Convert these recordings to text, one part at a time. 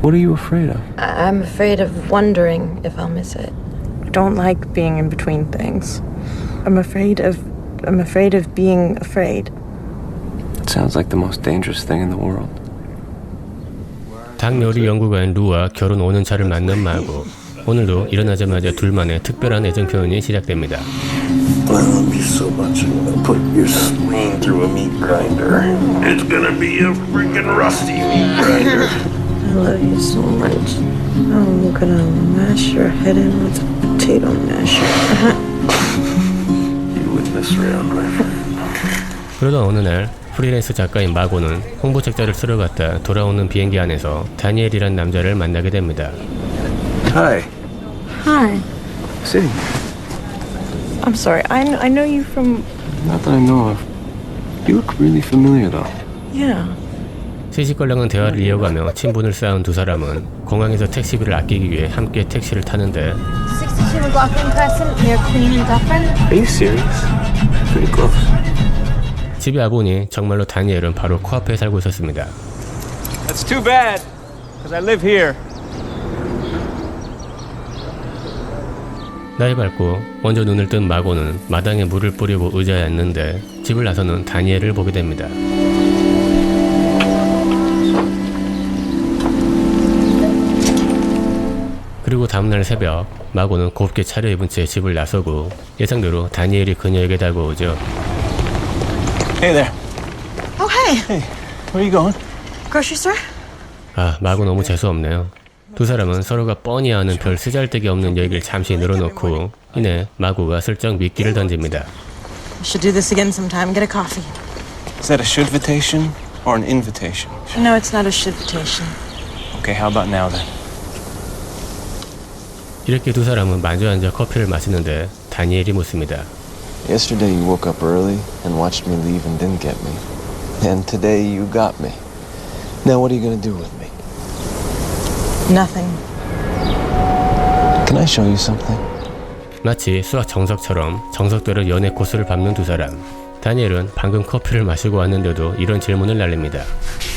What are you afraid of? I'm afraid of wondering if I'll miss it. I don't like being in between things. I'm afraid of being afraid. It sounds like the most dangerous thing in the world. 닭 요리 연구가인 루와 결혼 5년차를 만난 마고. 오늘도 일어나자마자 둘만의 특별한 애정 표현이 시작됩니다. I love you so much. I'm gonna put your spleen through a meat grinder. It's gonna be a freaking rusty meat grinder. I love you so much. I'm gonna mash your head in with a potato masher. You win this round, my friend. 그러던 어느 날 프리랜서 작가인 마고는 홍보책자를 쓰러 갔다 돌아오는 비행기 안에서 다니엘이란 남자를 만나게 됩니다. Hi. Hi. Sitting. I'm sorry. I know you from... Not that I know of. You look really familiar, though. Yeah. 시시껄렁한 대화를 이어가며 친분을 쌓은 두 사람은 공항에서 택시비를 아끼기 위해 함께 택시를 타는데 62 McLaughlin Crescent near Queen and Dufferin. Are you serious? Pretty close. 집에 와보니 정말로 다니엘은 바로 코앞에 살고 있었습니다. That's too bad, because I live here. 나이 밝고 먼저 눈을 뜬 마고는 마당에 물을 뿌리고 의자에 앉는데 집을 나서는 다니엘을 보게 됩니다. 그리고 다음날 새벽 마고는 곱게 차려입은 채 집을 나서고 예상대로 다니엘이 그녀에게 다가오죠. Hey there. Oh, hey. Hey, where are you going? Grocery store? 아, 마고 너무 재수없네요. 두 사람은 서로가 뻔히 아는 별 쓰잘데기 없는 얘기를 잠시 늘어놓고 이내 마고가 슬쩍 미끼를 던집니다. We should do this again sometime. Get a coffee. Is that a shouldvitation or an invitation? No, it's not a shitvitation. Okay, how about now then? 이렇게 두 사람은 마주 앉아 커피를 마시는데 다니엘이 묻습니다. Yesterday you woke up early and watched me leave and didn't get me. And today you got me. Now what are you gonna do with me? Nothing. Can I show you something? 마치 수학 정석처럼 정석대로 연애 코스를 밟는 두 사람. 다니엘은 방금 커피를 마시고 왔는데도 이런 질문을 날립니다.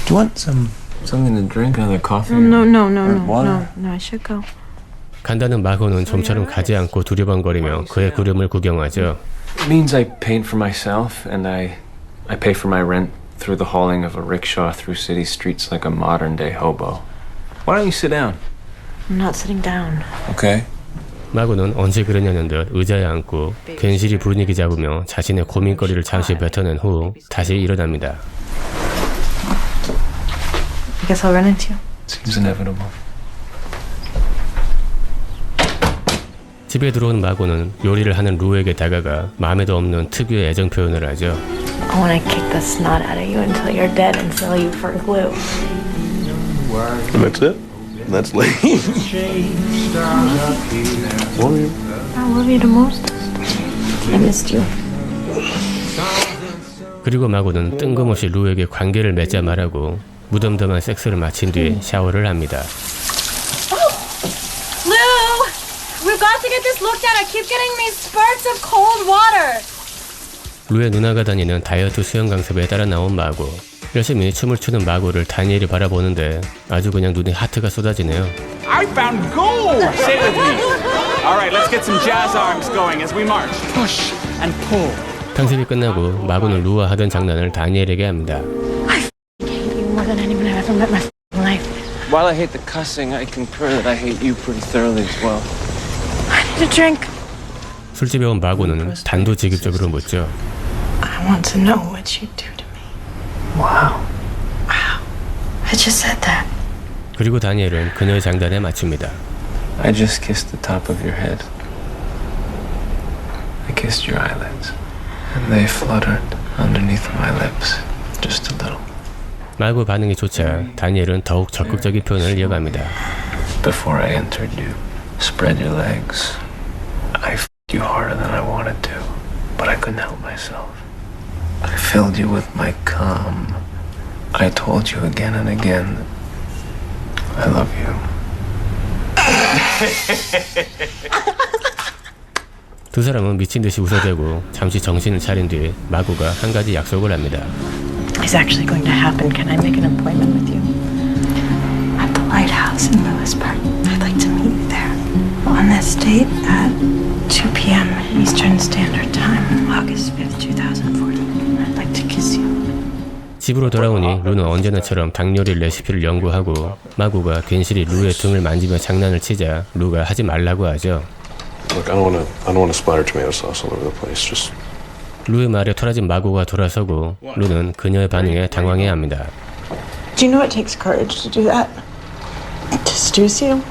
Do you want something to drink? Another coffee? No, water? no, I should go. 간다는 마고는 좀처럼 가지 않고 두리번거리며 그의 구름을 구경하죠. It means I paint for myself and I pay for my rent through the hauling of a rickshaw through city streets like a modern day hobo. Why don't you sit down? I'm not sitting down. Okay. 마고는 언제 그러냐는 듯 의자에 앉고 괜시리 분위기 잡으며 자신의 고민거리를 잠시 뱉어낸 후 다시 일어납니다. I guess I'll run into you. Seems inevitable. 집에 들어온 마고는 요리를 하는 루에게 다가가 마음에도 없는 특유의 애정 표현을 하죠. I want to kick the snot out of you until you're dead and sell you for glue. That's it? That's lame. I love you the most. I missed you. 그리고 마고는 뜬금없이 루에게 관계를 맺자 말하고 무덤덤한 섹스를 마친 뒤 샤워를 합니다. Lou! We've got to get this looked at. I keep getting these spurts of cold water. 루의 누나가 다니는 다이어트 수영 강습에 따라 나온 마고. 열심히 춤을 추는 마고를 다니엘이 바라보는데 아주 그냥 눈에 하트가 쏟아지네요. I found gold! Say it with me. All right, let's get some jazz arms going as we march. Push and pull. 강습이 끝나고 마고는 루와 하던 장난을 다니엘에게 합니다. I hate you more than anyone I've ever met in my life. While I hate the cussing, I concur that I hate you pretty thoroughly as well. I need a drink. 술집에 온 마고는 단도직입적으로 묻죠. I want to know what you do to me. Wow. Wow. I just said that. 그리고 다니엘은 그녀의 장단에 맞춥니다. I just kissed the top of your head. I kissed your eyelids. And they fluttered underneath my lips. Just a little. 마고 반응이 좋자 다니엘은 더욱 적극적인 표현을 이어갑니다. Before I entered you, spread your legs. I f***ed you harder than I wanted to, but I couldn't help myself. I filled you with my cum. I told you again and again, I love you. 두 사람은 미친 듯이 웃어대고 잠시 정신을 차린 뒤 마고가 한 가지 약속을 합니다. It's actually going to happen. Can I make an appointment with you? At the lighthouse. house in Lewisburg. I'd like to meet you there on this date at 2 p.m. Eastern Standard Time, August 5th, 2014. I'd like to kiss you. 집으로 돌아오니 루는 언제나처럼 닭 요리 레시피를 연구하고 마구가 괜시리 루의 등을 만지며 장난을 치자 루가 하지 말라고 하죠. Look, I don't want to splatter tomato sauce all over the place. Just 루의 말에 토라진 마구가 돌아서고 루는 그녀의 반응에 당황해합니다. Do you know it takes courage to do that? To seduce you?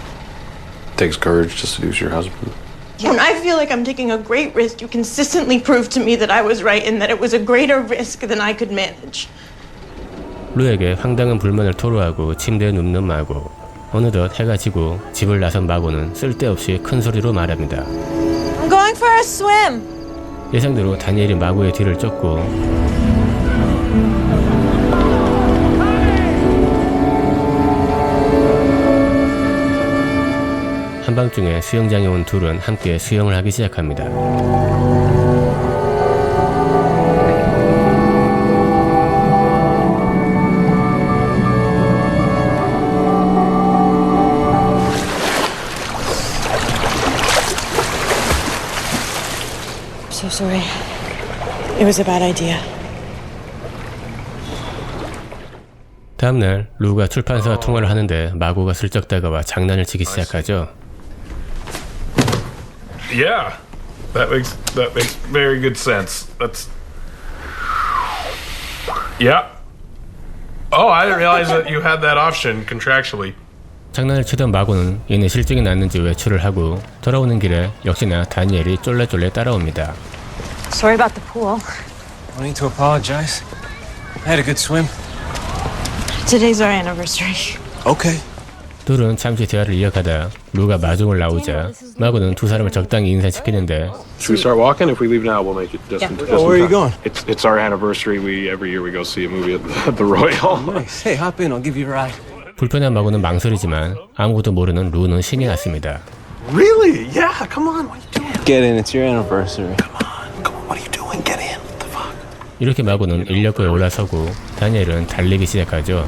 takes courage to seduce your husband. When I feel like I'm taking a great risk, you consistently prove to me that I was right and that it was a greater risk than I could manage. 루에게 황당한 불만을 토로하고 침대에 눕는 마구. 어느덧 해가 지고 집을 나선 마구는 쓸데없이 큰 소리로 말합니다. I'm going for a swim. 예상대로 다니엘이 마구의 뒤를 쫓고 한밤중에 수영장에 온 둘은 함께 수영을 하기 시작합니다. So sorry. It was a bad idea. 다음날 루가 출판사와 통화를 하는데 마구가 슬쩍 다가와 장난을 치기 시작하죠. Yeah, that makes very good sense. That's yeah. Oh, I didn't realize that you had that option contractually. 장난을 치던 마구는 이내 실증이 났는지 외출을 하고 돌아오는 길에 역시나 다니엘이 쫄래쫄래 따라옵니다. Sorry about the pool. No need to apologize. I had a good swim. Today's our anniversary. Okay. 둘은 잠시 대화를 이어가다 루가 마중을 나오자 마구는 두 사람을 적당히 인사시키는데 Should we start walking? If we leave now, we'll make it just in Well, where are you going? It's our anniversary. Every year we go see a movie at the Royal. Nice. Hey, hop in. I'll give you a ride. 불편한 마구는 망설이지만 아무것도 모르는 루는 신이 났습니다. Really? Yeah. Come on. What are you doing? Get in. It's your anniversary. Come on. What are you doing? Get in. What the fuck? 이렇게 마구는 인력거에 올라서고 다니엘은 달리기 시작하죠.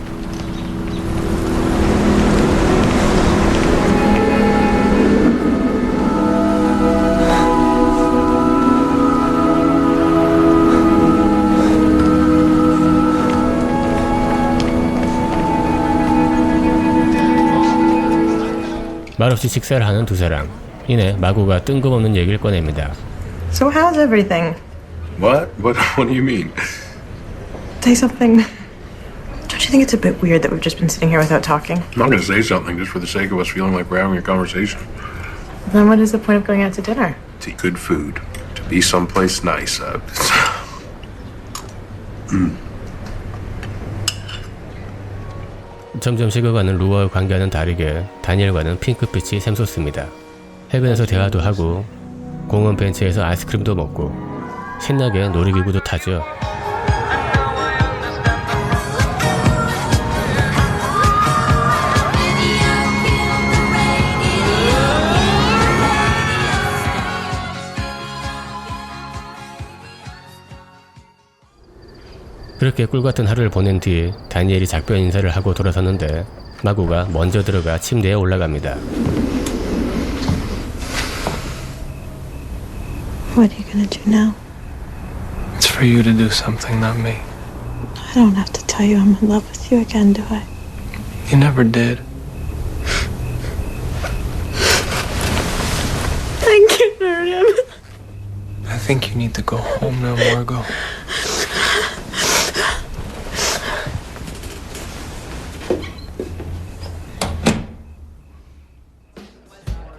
말없이 식사를 하는 두 사람. 이내 마구가 뜬금없는 얘기를 꺼냅니다. So how's everything? What? What do you mean? Say something. Don't you think it's a bit weird that we've just been sitting here without talking? I'm not going to say something just for the sake of us feeling like we're having a conversation. Then what is the point of going out to dinner? To eat good food. To be someplace nice. 점점 식어가는 루와의 관계와는 다르게 다니엘과는 핑크빛이 샘솟습니다. 해변에서 대화도 하고 공원 벤치에서 아이스크림도 먹고 신나게 놀이기구도 타죠. 그렇게 꿀같은 하루를 보낸 뒤 다니엘이 작별 인사를 하고 돌아섰는데 마구가 먼저 들어가 침대에 올라갑니다. What are you gonna do now? It's for you to do something, not me. I don't have to tell you I'm in love with you again, do I? You never did. I can't hurt him. I think you need to go home now, Margot.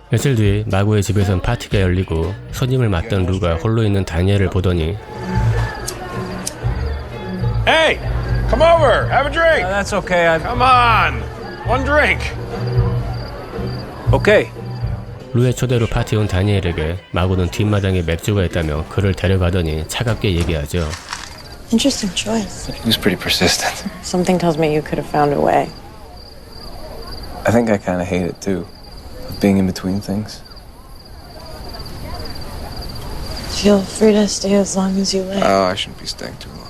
며칠 뒤 마구의 집에선 파티가 열리고 손님을 맡던 루가 홀로 있는 다니엘을 보더니 Hey, come over. Have a drink. That's okay. Come on. One drink. Okay. 루의 초대로 파티에 온 다니엘에게 마구는 뒷마당에 맥주가 있다며 그를 데려가더니 차갑게 얘기하죠. Interesting choice. He was pretty persistent. Something tells me you could have found a way. I think I kind of hate it too, of being in between things. Feel free to stay as long as you like. Oh, I shouldn't be staying too long.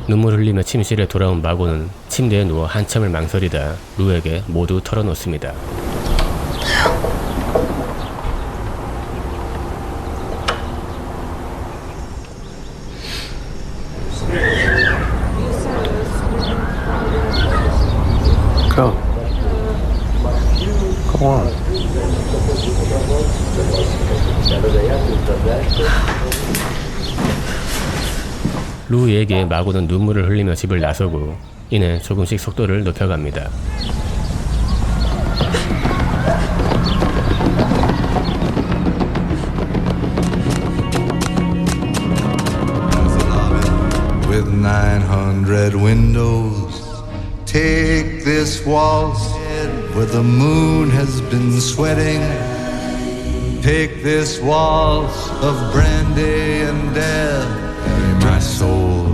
눈물 흘리며 침실에 돌아온 마고는 침대에 누워 한참을 망설이다 루에게 모두 털어놓습니다. Go. Go on. 루에게 마고는 눈물을 흘리며 집을 나서고 이내 조금씩 속도를 높여갑니다. With 900 windows, take this waltz where the moon has been sweating. Take this waltz of brandy and death. Bury my soul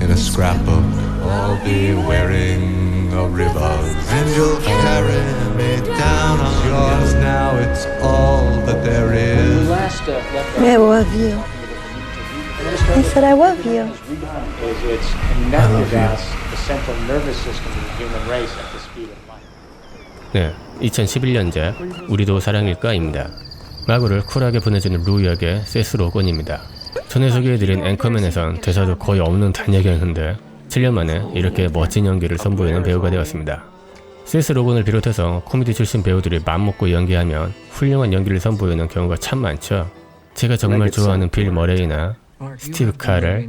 in a scrapbook. I'll be wearing a ribbon, and you'll carry me down on yours. Now it's all that there is. I love you. I said I love you. It's analogous the central nervous system of the human race at the speed of light. 네, 2011년작 우리도 사랑일까입니다. 마고를 쿨하게 보내주는 루역의 세스 로건입니다. 전에 소개해드린 앵커맨에선 대사도 거의 없는 단역이었는데 7년 만에 이렇게 멋진 연기를 선보이는 배우가 되었습니다. 세스 로건을 비롯해서 코미디 출신 배우들이 맘먹고 연기하면 훌륭한 연기를 선보이는 경우가 참 많죠. 제가 정말 좋아하는 빌 머레이나 스티브 카렐,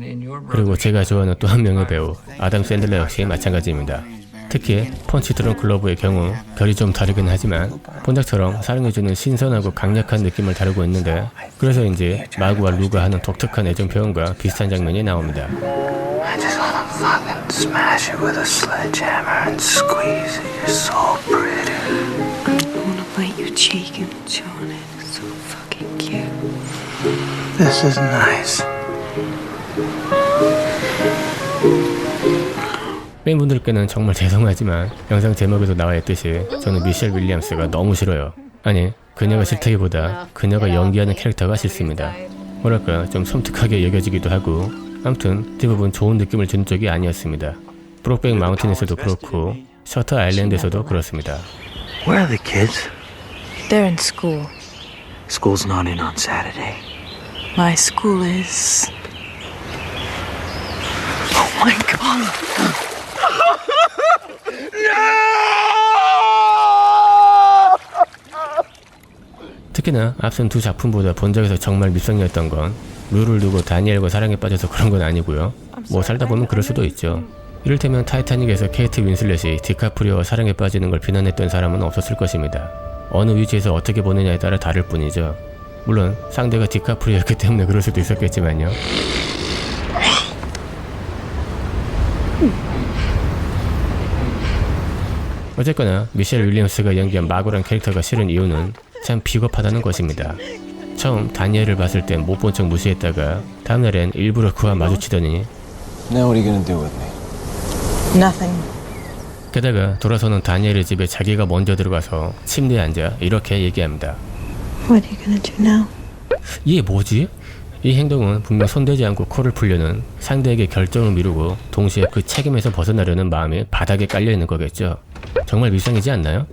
그리고 제가 좋아하는 또 한 명의 배우 아담 샌들러 역시 마찬가지입니다. 특히 펀치 드렁크 러브의 경우 결이 좀 다르긴 하지만 본작처럼 사랑해주는 신선하고 강력한 느낌을 다루고 있는데 그래서인지 마구와 루가 하는 독특한 애정 표현과 비슷한 장면이 나옵니다. I just wanna fucking smash it with a sledgehammer and squeeze it. You're so pretty. I wanna bite your cheek and chew on it. It's so fucking cute. This is nice. 팬분들께는 정말 죄송하지만 영상 제목에도 나와 있듯이 저는 미셸 윌리엄스가 너무 싫어요. 아니, 그녀가 싫다기보다 그녀가 연기하는 캐릭터가 싫습니다. 뭐랄까 좀 섬뜩하게 여겨지기도 하고 아무튼 대부분 좋은 느낌을 주는 쪽이 아니었습니다. 브록백 마운틴에서도 그렇고 셔터 아일랜드에서도 그렇습니다. Where are the kids? They're in school. School's not in on Saturday. My school is. Oh my god. 특히나 앞선 두 작품보다 본작에서 정말 밉상이었던 건 루를 두고 다니엘과 사랑에 빠져서 그런 건 아니고요. 뭐 살다 보면 그럴 수도 있죠. 이를테면 타이타닉에서 케이트 윈슬렛이 디카프리오와 사랑에 빠지는 걸 비난했던 사람은 없었을 것입니다. 어느 위치에서 어떻게 보느냐에 따라 다를 뿐이죠. 물론 상대가 디카프리오였기 때문에 그럴 수도 있었겠지만요. 어쨌거나 미셸 윌리엄스가 연기한 마고란 캐릭터가 싫은 이유는 참 비겁하다는 것입니다. 처음 다니엘을 봤을 땐 못 본 척 무시했다가 다음날엔 일부러 그와 마주치더니 Now what are you gonna do with me? Nothing. 게다가 돌아서는 다니엘의 집에 자기가 먼저 들어가서 침대에 앉아 이렇게 얘기합니다. What are you gonna do now? 이게 뭐지? 이 행동은 분명 손대지 않고 코를 풀려는 상대에게 결정을 미루고 동시에 그 책임에서 벗어나려는 마음이 바닥에 깔려있는 거겠죠. 정말 밉상이지 않나요?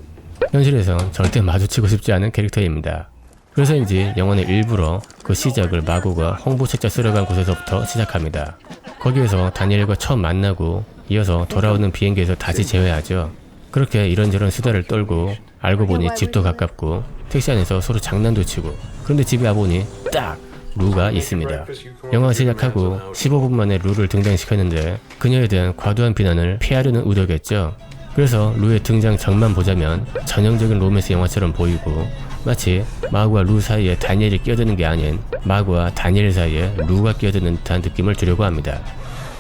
현실에선 절대 마주치고 싶지 않은 캐릭터입니다. 그래서인지 영화는 일부러 그 시작을 마고가 홍보책자 쓰러 간 곳에서부터 시작합니다. 거기에서 다니엘과 처음 만나고 이어서 돌아오는 비행기에서 다시 재회하죠. 그렇게 이런저런 수다를 떨고 알고 보니 집도 가깝고 택시 안에서 서로 장난도 치고 그런데 집에 와보니 딱! 루가 있습니다. 영화가 시작하고 15분 만에 루를 등장시켰는데 그녀에 대한 과도한 비난을 피하려는 의도겠죠. 그래서 루의 등장 전만 보자면 전형적인 로맨스 영화처럼 보이고 마치 마구와 루 사이에 다니엘이 끼어드는 게 아닌 마구와 다니엘 사이에 루가 끼어드는 듯한 느낌을 주려고 합니다.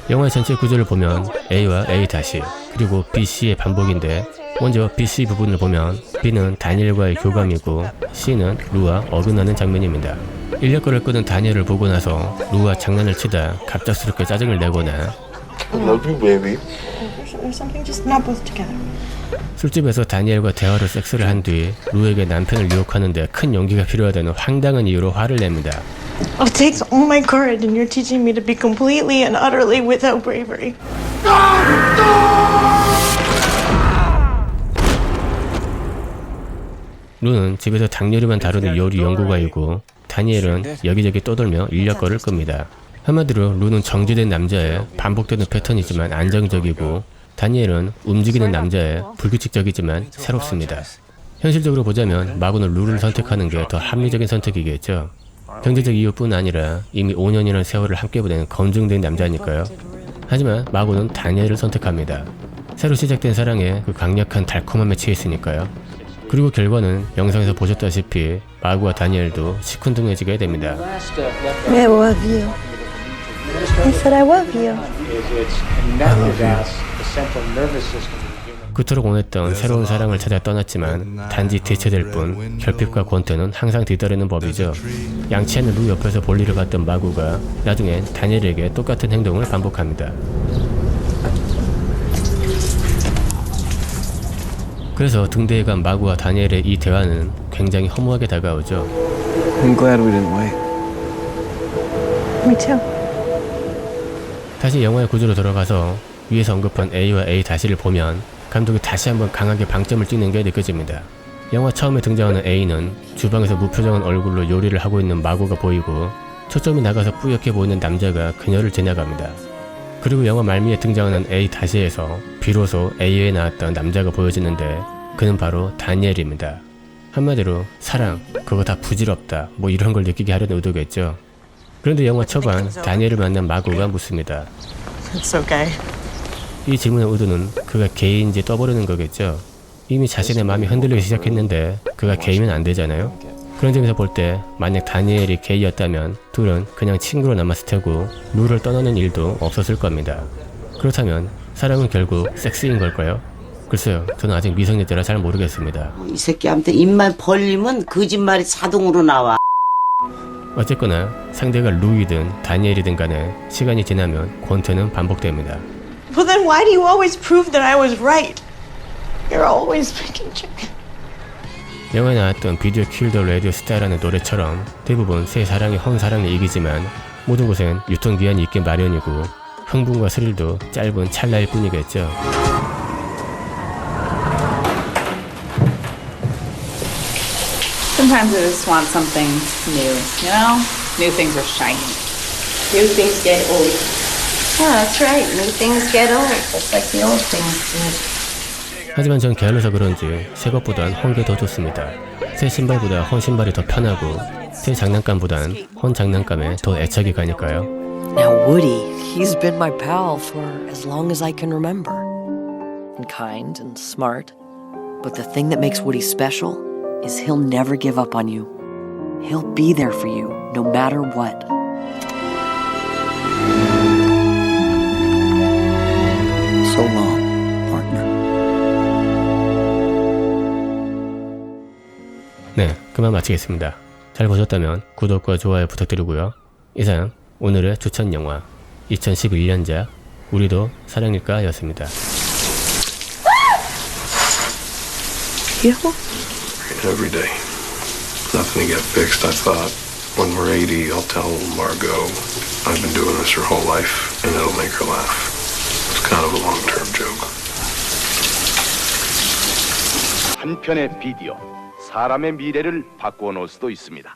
영화의 전체 구조를 보면 A와 A 다시 그리고 B, C의 반복인데 먼저 B, C 부분을 보면 B는 다니엘과의 교감이고 C는 루와 어긋나는 장면입니다. 인력거를 끄는 다니엘을 보고 나서 루와 장난을 치다 갑작스럽게 짜증을 내거나 I love you, baby. Or something, just not both together. 술집에서 다니엘과 대화로 섹스를 한 뒤 루에게 남편을 유혹하는데 큰 용기가 필요하다는 황당한 이유로 화를 냅니다. It takes all my courage, and you're teaching me to be completely and utterly without bravery. 루는 집에서 닭요리만 다루는 요리 연구가이고 다니엘은 여기저기 떠돌며 인력거를 끕니다. 한마디로 루는 정제된 남자의 반복되는 패턴이지만 안정적이고 다니엘은 움직이는 남자의 불규칙적이지만 새롭습니다. 현실적으로 보자면 마구는 루를 선택하는 게 더 합리적인 선택이겠죠. 경제적 이유뿐 아니라 이미 5년이라는 세월을 함께 보낸 검증된 남자니까요. 하지만 마구는 다니엘을 선택합니다. 새로 시작된 사랑에 그 강력한 달콤함에 취했으니까요. 그리고 결과는 영상에서 보셨다시피 마구와 다니엘도 시큰둥해지게 됩니다. I love you. I said I love you. 그토록 원했던 새로운 사랑을 찾아 떠났지만 단지 대체될 뿐 결핍과 권태는 항상 뒤따르는 법이죠. 양치 않는 루 옆에서 볼일을 봤던 마구가 나중엔 다니엘에게 똑같은 행동을 반복합니다. 그래서 등대에 간 마구와 다니엘의 이 대화는 굉장히 허무하게 다가오죠. I'm glad we didn't wait. Me too. 다시 영화의 구조로 돌아가서 위에서 언급한 A와 A-를 보면 감독이 다시 한번 강하게 방점을 찍는 게 느껴집니다. 영화 처음에 등장하는 A는 주방에서 무표정한 얼굴로 요리를 하고 있는 마구가 보이고 초점이 나가서 뿌옇게 보이는 남자가 그녀를 지나갑니다. 그리고 영화 말미에 등장하는 A-에서 비로소 A에 나왔던 남자가 보여지는데 그는 바로 다니엘입니다. 한마디로 사랑, 그거 다 부질없다 뭐 이런 걸 느끼게 하려는 의도겠죠. 그런데 영화 초반 다니엘을 만난 마구가 묻습니다. It's okay. 이 질문의 의도는 그가 게이인지 떠보려는 거겠죠. 이미 자신의 마음이 흔들리기 시작했는데 그가 게이면 안 되잖아요. 그런 점에서 볼 때 만약 다니엘이 게이였다면 둘은 그냥 친구로 남았을 테고 루를 떠나는 일도 없었을 겁니다. 그렇다면 사랑은 결국 섹스인 걸까요? 글쎄요, 저는 아직 미성년자라 잘 모르겠습니다. 이 새끼한테 입만 벌리면 거짓말이 자동으로 나와. 어쨌거나 상대가 루이든 다니엘이든 간에 시간이 지나면 권태는 반복됩니다. Well, then why do you always prove that I was right? You're always making chicken. 영화에 나왔던 비디오 킬 더 라디오 스타라는 노래처럼 대부분 새 사랑이 헌 사랑을 이기지만 모든 곳엔 유통기한이 있긴 마련이고 흥분과 스릴도 짧은 찰나일 뿐이겠죠. Sometimes I just want something new, you know? New things are shiny. New things get old. Yeah, that's right. New things get old. Just like the old things did. 하지만 전 게을러서 그런지 새 것보단 헌 게 더 좋습니다. 새 신발보다 헌 신발이 더 편하고 새 장난감보단 헌 장난감에 더 애착이 가니까요. Now Woody, he's been my pal for as long as I can remember. And kind and smart. But the thing that makes Woody special is he'll never give up on you. He'll be there for you, no matter what. So long, partner. 네, 그만 마치겠습니다. 잘 보셨다면 구독과 좋아요 부탁드리고요. 이상 오늘의 추천 영화 2011년작 우리도 사랑일까 였습니다. Every day. Nothing to get fixed. I thought when we're 80, I'll tell Margot I've been doing this her whole life and it'll make her laugh. It's kind of a long-term joke. 한 편의 비디오, 사람의 미래를 바꿔 놓을 수도 있습니다.